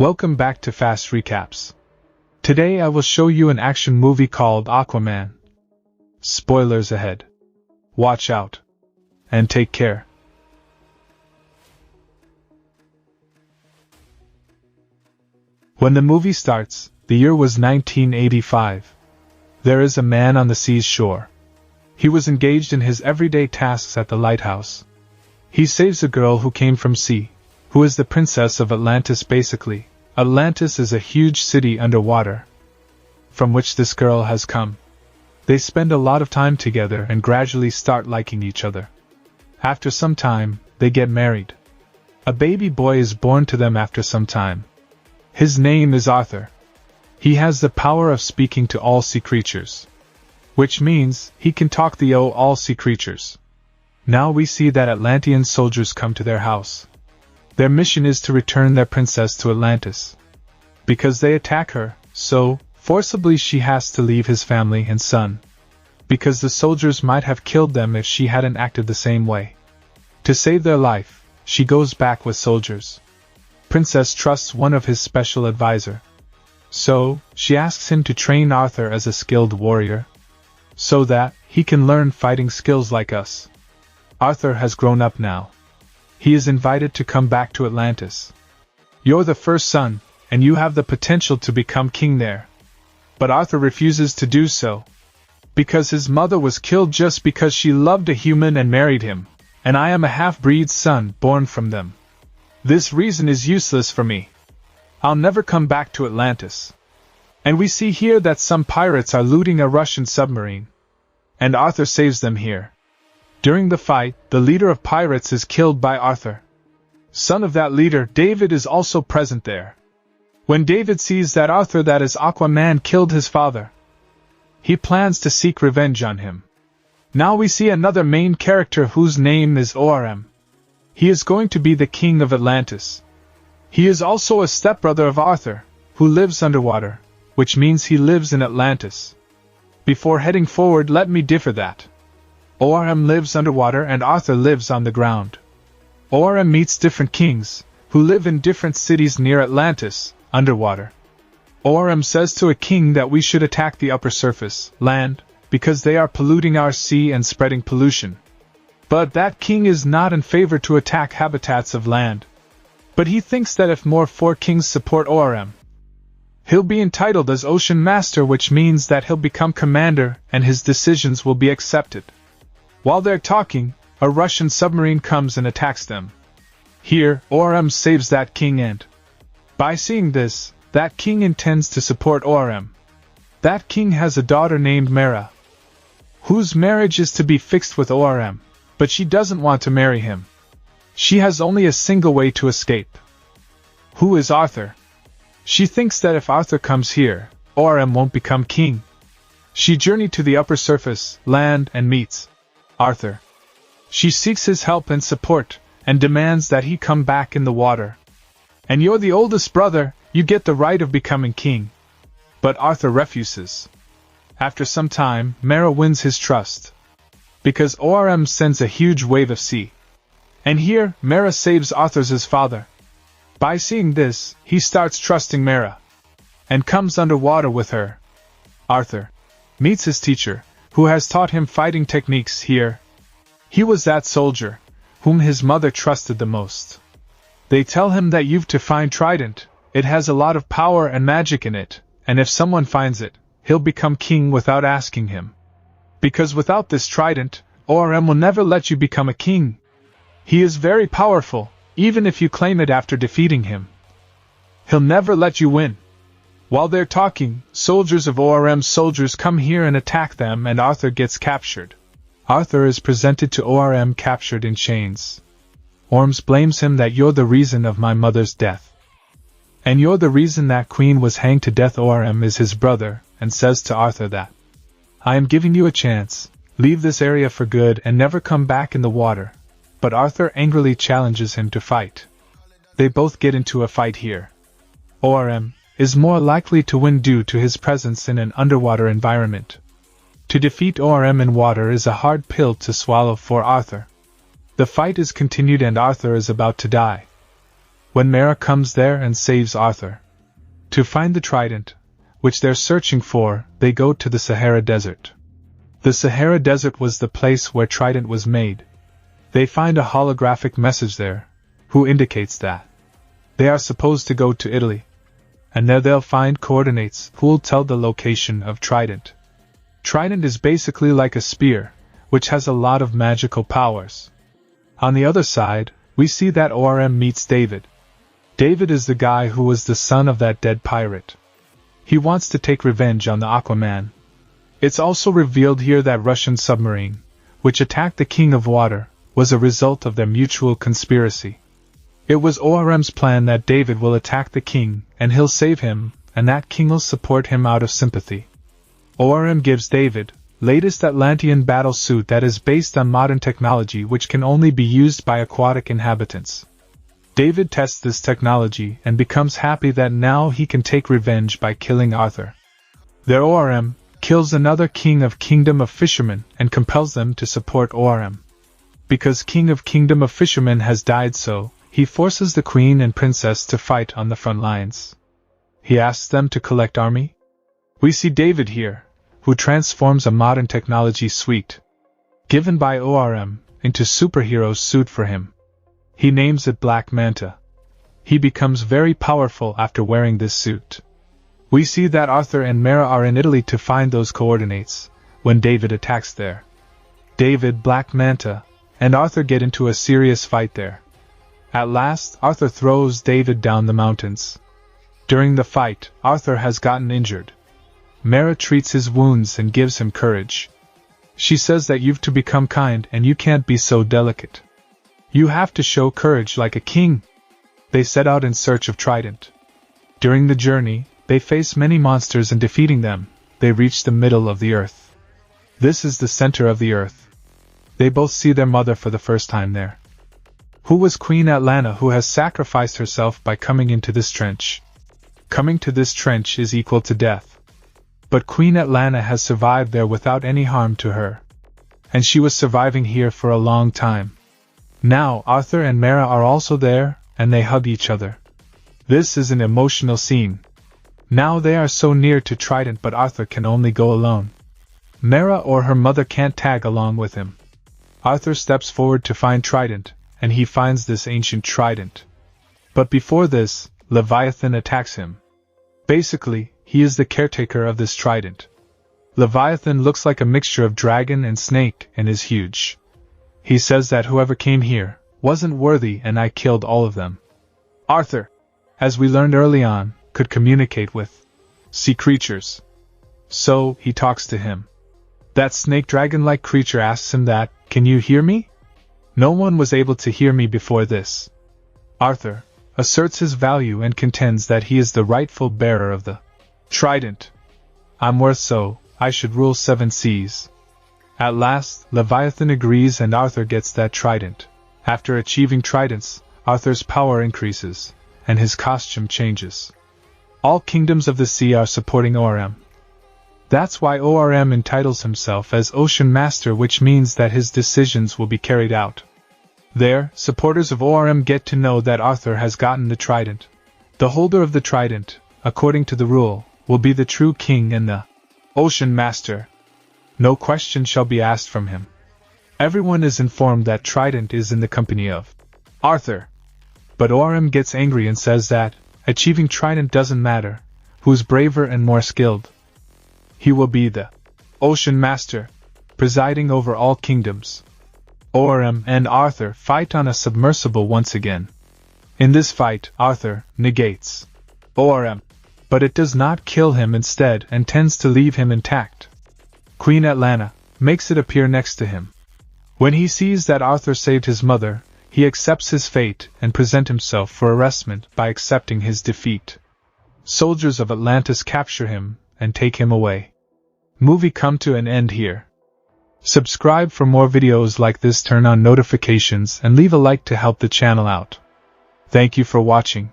Welcome back to Fast Recaps. Today I will show you an action movie called Aquaman. Spoilers ahead. Watch out. And take care. When the movie starts, the year was 1985. There is a man on the sea's shore. He was engaged in his everyday tasks at the lighthouse. He saves a girl who came from sea, who is the princess of Atlantis basically. Atlantis is a huge city underwater, from which this girl has come. They spend a lot of time together and gradually start liking each other. After some time, they get married. A baby boy is born to them after some time. His name is Arthur. He has the power of speaking to all sea creatures, which means he can talk to all sea creatures. Now we see that Atlantean soldiers come to their house. Their mission is to return their princess to Atlantis. Because they attack her, so, forcibly she has to leave his family and son. Because the soldiers might have killed them if she hadn't acted the same way. To save their life, she goes back with soldiers. Princess trusts one of his special advisor. So, she asks him to train Arthur as a skilled warrior, so that he can learn fighting skills like us. Arthur has grown up now. He is invited to come back to Atlantis. You're the first son, and you have the potential to become king there. But Arthur refuses to do so. Because his mother was killed just because she loved a human and married him, and I am a half-breed son born from them. This reason is useless for me. I'll never come back to Atlantis. And we see here that some pirates are looting a Russian submarine. And Arthur saves them here. During the fight, the leader of pirates is killed by Arthur. Son of that leader, David, is also present there. When David sees that Arthur, that is Aquaman, killed his father, he plans to seek revenge on him. Now we see another main character whose name is Orm. He is going to be the king of Atlantis. He is also a stepbrother of Arthur, who lives underwater, which means he lives in Atlantis. Before heading forward, let me differ that. Orm lives underwater and Arthur lives on the ground. Orm meets different kings, who live in different cities near Atlantis, underwater. Orm says to a king that we should attack the upper surface, land, because they are polluting our sea and spreading pollution. But that king is not in favor to attack habitats of land. But he thinks that if more four kings support Orm, he'll be entitled as Ocean Master, which means that he'll become commander and his decisions will be accepted. While they're talking, a Russian submarine comes and attacks them. Here, Orm saves that king and, by seeing this, that king intends to support Orm. That king has a daughter named Mera, whose marriage is to be fixed with Orm, but she doesn't want to marry him. She has only a single way to escape. Who is Arthur? She thinks that if Arthur comes here, Orm won't become king. She journeys to the upper surface, land, and meets Arthur. She seeks his help and support, and demands that he come back in the water. And you're the oldest brother, you get the right of becoming king. But Arthur refuses. After some time, Mera wins his trust. Because Orm sends a huge wave of sea. And here, Mera saves Arthur's father. By seeing this, he starts trusting Mera, and comes underwater with her. Arthur meets his teacher, who has taught him fighting techniques here. He was that soldier, whom his mother trusted the most. They tell him that you've to find trident, it has a lot of power and magic in it, and if someone finds it, he'll become king without asking him. Because without this trident, Orm will never let you become a king. He is very powerful, even if you claim it after defeating him. He'll never let you win. While they're talking, soldiers of Orm's soldiers come here and attack them and Arthur gets captured. Arthur is presented to Orm captured in chains. Orm blames him that you're the reason of my mother's death. And you're the reason that queen was hanged to death. Orm is his brother, and says to Arthur that, I am giving you a chance, leave this area for good and never come back in the water. But Arthur angrily challenges him to fight. They both get into a fight here. Orm is more likely to win due to his presence in an underwater environment. To defeat Orm in water is a hard pill to swallow for Arthur. The fight is continued and Arthur is about to die. when Mera comes there and saves Arthur. To find the trident, which they're searching for, they go to the Sahara Desert. The Sahara Desert was the place where trident was made. They find a holographic message there, who indicates that they are supposed to go to Italy, and there they'll find coordinates who'll tell the location of trident. Trident is basically like a spear, which has a lot of magical powers. On the other side, we see that ORM meets David. David is the guy who was the son of that dead pirate. He wants to take revenge on the Aquaman. It's also revealed here that Russian submarine, which attacked the King of Water, was a result of their mutual conspiracy. It was ORM's plan that David will attack the king, and he'll save him, and that king will support him out of sympathy. ORM gives David latest Atlantean battle suit that is based on modern technology which can only be used by aquatic inhabitants. David tests this technology and becomes happy that now he can take revenge by killing Arthur. Their ORM kills another king of Kingdom of Fishermen and compels them to support ORM. Because King of Kingdom of Fishermen has died, so he forces the queen and princess to fight on the front lines. He asks them to collect army. We see David here, who transforms a modern technology suite, given by ORM, into superhero suit for him. He names it Black Manta. He becomes very powerful after wearing this suit. We see that Arthur and Mera are in Italy to find those coordinates, when David attacks there. David, Black Manta, and Arthur get into a serious fight there. At last, Arthur throws David down the mountains. During the fight, Arthur has gotten injured. Mera treats his wounds and gives him courage. She says that you've to become kind and you can't be so delicate. You have to show courage like a king. They set out in search of trident. During the journey, they face many monsters and defeating them, they reach the middle of the earth. This is the center of the earth. They both see their mother for the first time there. Who was Queen Atlanta, who has sacrificed herself by coming into this trench. Coming to this trench is equal to death. But Queen Atlanta has survived there without any harm to her. And she was surviving here for a long time. Now Arthur and Mera are also there, and they hug each other. This is an emotional scene. Now they are so near to trident, but Arthur can only go alone. Mera or her mother can't tag along with him. Arthur steps forward to find trident, and he finds this ancient trident. But before this, Leviathan attacks him. Basically, he is the caretaker of this trident. Leviathan looks like a mixture of dragon and snake and is huge. He says that whoever came here wasn't worthy and I killed all of them. Arthur, as we learned early on, could communicate with sea creatures. So, he talks to him. That snake dragon-like creature asks him that, "Can you hear me? No one was able to hear me before this." Arthur asserts his value and contends that he is the rightful bearer of the trident. I'm worth so, I should rule 7 seas. At last, Leviathan agrees and Arthur gets that trident. After achieving tridents, Arthur's power increases, and his costume changes. All kingdoms of the sea are supporting ORM. That's why ORM entitles himself as Ocean Master, which means that his decisions will be carried out. There, supporters of ORM get to know that Arthur has gotten the trident. The holder of the trident, according to the rule, will be the true king and the Ocean Master. No question shall be asked from him. Everyone is informed that trident is in the company of Arthur. But ORM gets angry and says that achieving trident doesn't matter, who's braver and more skilled. He will be the Ocean Master, presiding over all kingdoms. ORM and Arthur fight on a submersible once again. In this fight, Arthur negates ORM, but it does not kill him instead and tends to leave him intact. Queen Atlanta makes it appear next to him. When he sees that Arthur saved his mother, he accepts his fate and presents himself for arrestment by accepting his defeat. Soldiers of Atlantis capture him and take him away. Movie come to an end here. Subscribe for more videos like this, turn on notifications and leave a like to help the channel out. Thank you for watching.